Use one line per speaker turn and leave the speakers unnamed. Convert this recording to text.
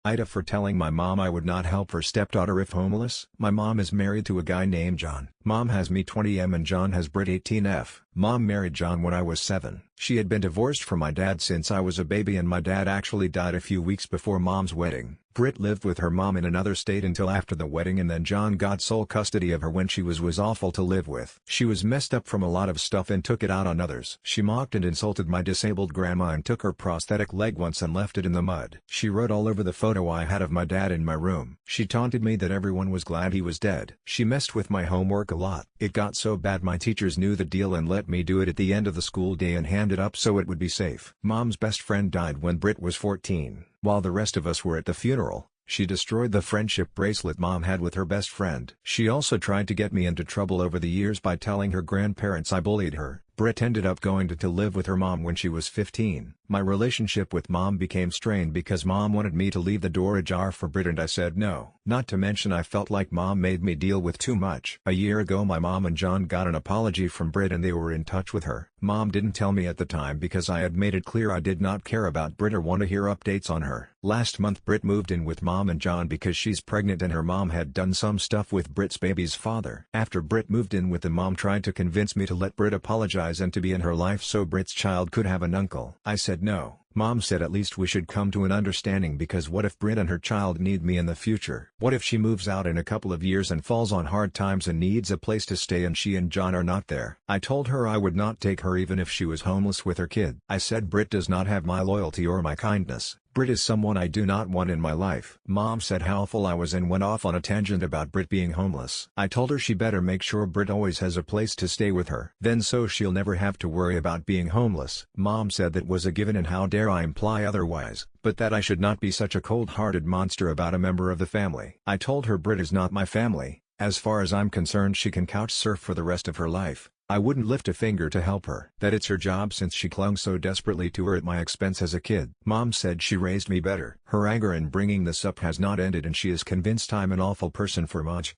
AITA for telling my mom I would not help her stepdaughter if homeless. My mom is married to a guy named John. Mom has me 20M and John has Brit 18F. Mom married John when I was 7. She had been divorced from my dad since I was a baby and my dad actually died a few weeks before Mom's wedding. Brit lived with her mom in another state until after the wedding and then John got sole custody of her when she was awful to live with. She was messed up from a lot of stuff and took it out on others. She mocked and insulted my disabled grandma and took her prosthetic leg once and left it in the mud. She wrote all over the photo I had of my dad in my room. She taunted me that everyone was glad he was dead. She messed with my homework a lot. It got so bad my teachers knew the deal and let me do it at the end of the school day and hand it up so it would be safe. Mom's best friend died when Brit was 14. While the rest of us were at the funeral, she destroyed the friendship bracelet Mom had with her best friend. She also tried to get me into trouble over the years by telling her grandparents I bullied her. Brit ended up going to live with her mom when she was 15. My relationship with Mom became strained because Mom wanted me to leave the door ajar for Brit and I said no. Not to mention I felt like Mom made me deal with too much. A year ago my mom and John got an apology from Brit and they were in touch with her. Mom didn't tell me at the time because I had made it clear I did not care about Brit or want to hear updates on her. Last month Brit moved in with Mom and John because she's pregnant and her mom had done some stuff with Brit's baby's father. After Brit moved in with the mom tried to convince me to let Brit apologize and to be in her life so Brit's child could have an uncle. I said no. Mom said at least we should come to an understanding because what if Brit and her child need me in the future? What if she moves out in a couple of years and falls on hard times and needs a place to stay and she and John are not there? I told her I would not take her even if she was homeless with her kid. I said Brit does not have my loyalty or my kindness. Brit is someone I do not want in my life. Mom said how full I was and went off on a tangent about Brit being homeless. I told her she better make sure Brit always has a place to stay with her. Then so she'll never have to worry about being homeless. Mom said that was a given and how dare I imply otherwise, but that I should not be such a cold-hearted monster about a member of the family. I told her Brit is not my family. As far as I'm concerned she can couch surf for the rest of her life. I wouldn't lift a finger to help her. That it's her job since she clung so desperately to her at my expense as a kid. Mom said she raised me better. Her anger in bringing this up has not ended and she is convinced I'm an awful person for much.